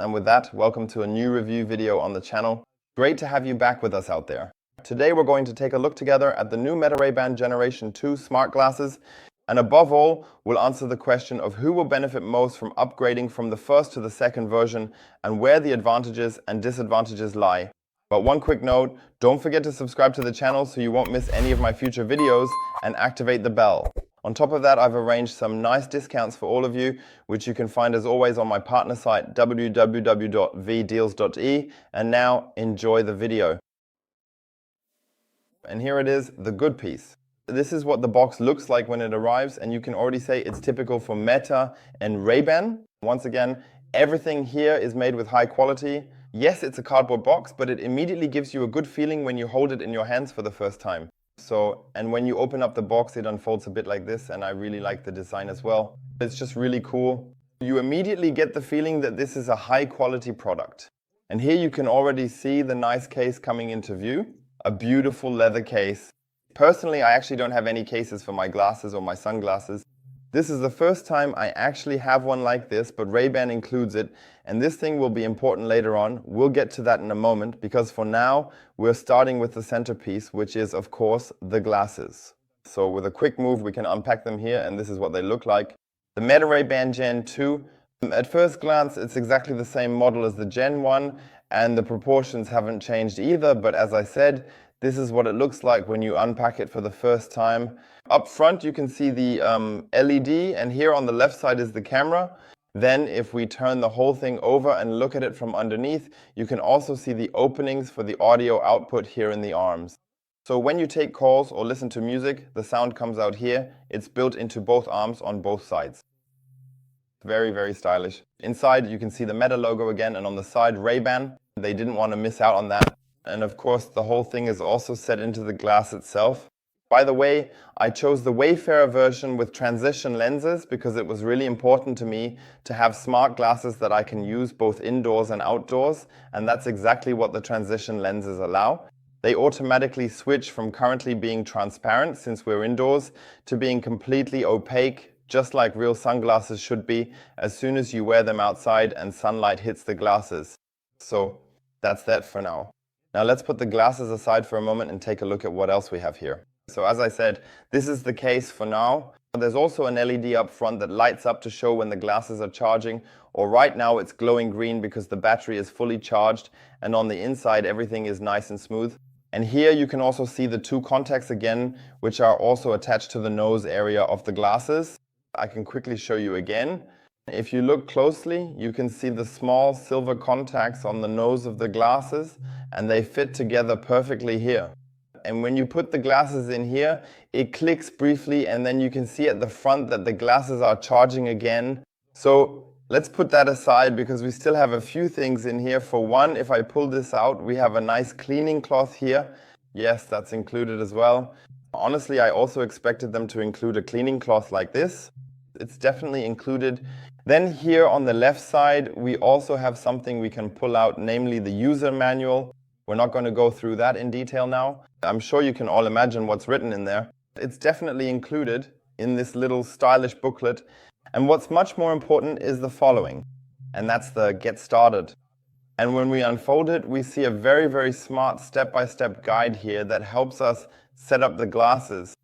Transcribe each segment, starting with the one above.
And with that, welcome to a new review video on the channel. Great to have you back with us out there. Today we're going to take a look together at the new Meta Ray-Ban Generation 2 smart glasses, and above all, we'll answer the question of who will benefit most from upgrading from the first to the second version and where the advantages and disadvantages lie. But one quick note, don't forget to subscribe to the channel so you won't miss any of my future videos and activate the bell. On top of that, I've arranged some nice discounts for all of you, which you can find as always on my partner site www.vdeals.e. And now, enjoy the video. And here it is, the good piece. This is what the box looks like when it arrives, and you can already say it's typical for Meta and Ray-Ban. Once again, everything here is made with high quality. Yes, it's a cardboard box, but it immediately gives you a good feeling when you hold it in your hands for the first time. And when you open up the box, it unfolds a bit like this, and I really like the design as well. It's just really cool. You immediately get the feeling that this is a high quality product. And here you can already see the nice case coming into view. A beautiful leather case. Personally, I actually don't have any cases for my glasses or my sunglasses. This is the first time I actually have one like this, but Ray-Ban includes it, and this thing will be important later on. We'll get to that in a moment, because for now, we're starting with the centerpiece, which is, of course, the glasses. So with a quick move, we can unpack them here, and this is what they look like. The Meta Ray-Ban Gen 2, at first glance, it's exactly the same model as the Gen 1, and the proportions haven't changed either, but as I said, this is what it looks like when you unpack it for the first time. Up front, you can see the LED, and here on the left side is the camera. Then if we turn the whole thing over and look at it from underneath, you can also see the openings for the audio output here in the arms. So when you take calls or listen to music, the sound comes out here. It's built into both arms on both sides. Very, very stylish. Inside, you can see the Meta logo again, and on the side, Ray-Ban. They didn't want to miss out on that. And of course, the whole thing is also set into the glass itself. By the way, I chose the Wayfarer version with transition lenses because it was really important to me to have smart glasses that I can use both indoors and outdoors, and that's exactly what the transition lenses allow. They automatically switch from currently being transparent, since we're indoors, to being completely opaque, just like real sunglasses should be, as soon as you wear them outside and sunlight hits the glasses. So that's that for now. Now let's put the glasses aside for a moment and take a look at what else we have here. So as I said, this is the case for now. There's also an LED up front that lights up to show when the glasses are charging, or right now it's glowing green because the battery is fully charged, and on the inside everything is nice and smooth. And here you can also see the two contacts again, which are also attached to the nose area of the glasses. I can quickly show you again. If you look closely, you can see the small silver contacts on the nose of the glasses, and they fit together perfectly here. And when you put the glasses in here, it clicks briefly, and then you can see at the front that the glasses are charging again. So let's put that aside because we still have a few things in here. For one, if I pull this out, we have a nice cleaning cloth here. Yes, that's included as well. Honestly, I also expected them to include a cleaning cloth like this. It's definitely included. Then here on the left side, we also have something we can pull out, namely the user manual. We're not going to go through that in detail now. I'm sure you can all imagine what's written in there. It's definitely included in this little stylish booklet. And what's much more important is the following, and that's the Get Started. And when we unfold it, we see a very, very smart step-by-step guide here that helps us set up the glasses.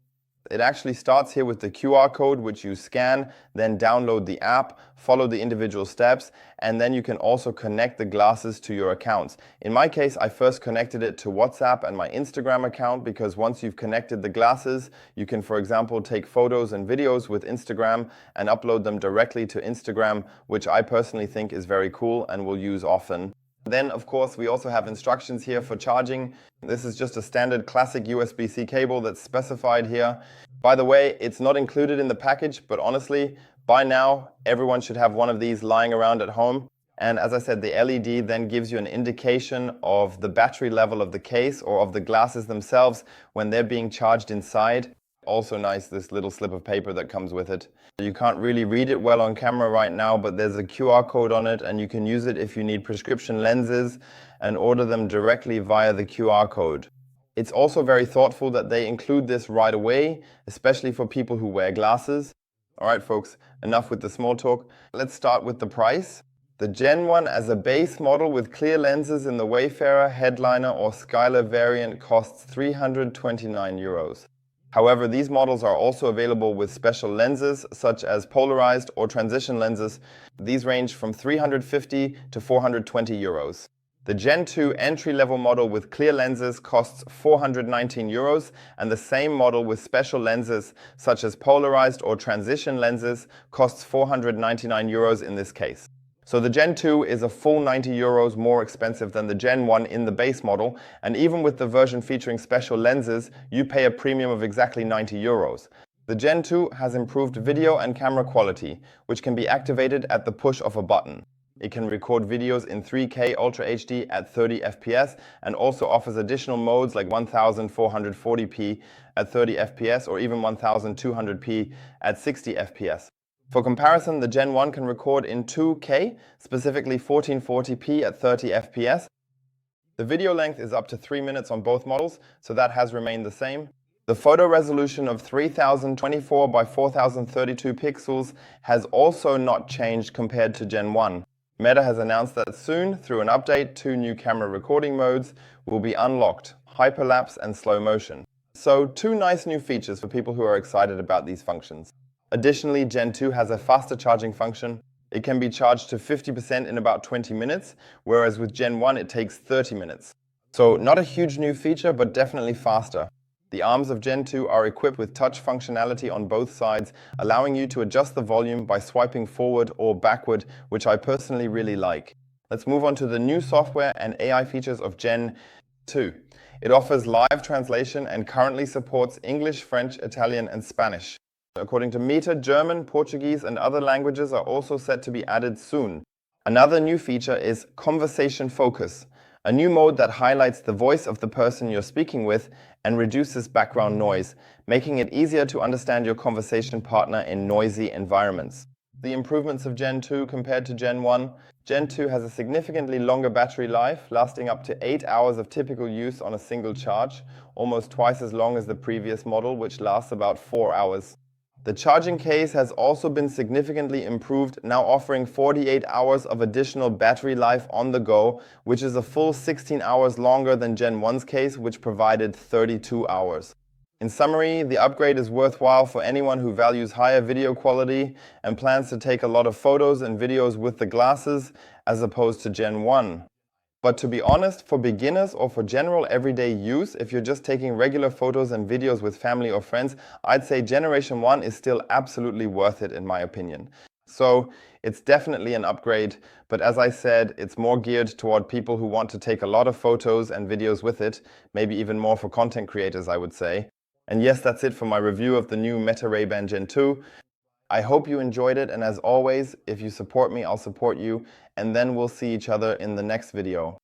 It actually starts here with the QR code, which you scan, then download the app, follow the individual steps, and then you can also connect the glasses to your accounts. In my case, I first connected it to WhatsApp and my Instagram account, because once you've connected the glasses, you can, for example, take photos and videos with Instagram and upload them directly to Instagram, which I personally think is very cool and will use often. Then, of course, we also have instructions here for charging. This is just a standard classic USB-C cable that's specified here. By the way, it's not included in the package, but honestly, by now, everyone should have one of these lying around at home. And as I said, the LED then gives you an indication of the battery level of the case or of the glasses themselves when they're being charged inside. Also nice, this little slip of paper that comes with it. You can't really read it well on camera right now, but there's a QR code on it, and you can use it if you need prescription lenses and order them directly via the QR code. It's also very thoughtful that they include this right away, especially for people who wear glasses. All right, folks, enough with the small talk. Let's start with the price. The Gen 1 as a base model with clear lenses in the Wayfarer, Headliner or Skylar variant costs €329. However, these models are also available with special lenses such as polarized or transition lenses. These range from €350 to €420. The Gen 2 entry-level model with clear lenses costs €419, and the same model with special lenses such as polarized or transition lenses costs €499 in this case. So the Gen 2 is a full €90 more expensive than the Gen 1 in the base model, and even with the version featuring special lenses, you pay a premium of exactly €90. The Gen 2 has improved video and camera quality, which can be activated at the push of a button. It can record videos in 3K Ultra HD at 30 FPS and also offers additional modes like 1440p at 30 FPS or even 1200p at 60 FPS. For comparison, the Gen 1 can record in 2K, specifically 1440p at 30 FPS. The video length is up to 3 minutes on both models, so that has remained the same. The photo resolution of 3024 by 4032 pixels has also not changed compared to Gen 1. Meta has announced that soon, through an update, 2 new camera recording modes will be unlocked, hyperlapse and slow motion. So 2 nice new features for people who are excited about these functions. Additionally, Gen 2 has a faster charging function. It can be charged to 50% in about 20 minutes, whereas with Gen 1 it takes 30 minutes. So not a huge new feature, but definitely faster. The arms of Gen 2 are equipped with touch functionality on both sides, allowing you to adjust the volume by swiping forward or backward, which I personally really like. Let's move on to the new software and AI features of Gen 2. It offers live translation and currently supports English, French, Italian, and Spanish. According to Meta, German, Portuguese, and other languages are also set to be added soon. Another new feature is Conversation Focus, a new mode that highlights the voice of the person you're speaking with and reduces background noise, making it easier to understand your conversation partner in noisy environments. The improvements of Gen 2 compared to Gen 1. Gen 2 has a significantly longer battery life, lasting up to 8 hours of typical use on a single charge, almost twice as long as the previous model, which lasts about 4 hours. The charging case has also been significantly improved, now offering 48 hours of additional battery life on the go, which is a full 16 hours longer than Gen 1's case, which provided 32 hours. In summary, the upgrade is worthwhile for anyone who values higher video quality and plans to take a lot of photos and videos with the glasses, as opposed to Gen 1. But to be honest, for beginners or for general everyday use, if you're just taking regular photos and videos with family or friends, I'd say Generation 1 is still absolutely worth it in my opinion. So it's definitely an upgrade, but as I said, it's more geared toward people who want to take a lot of photos and videos with it, maybe even more for content creators, I would say. And yes, that's it for my review of the new Meta Ray-Ban Gen 2. I hope you enjoyed it, and as always, if you support me, I'll support you, and then we'll see each other in the next video.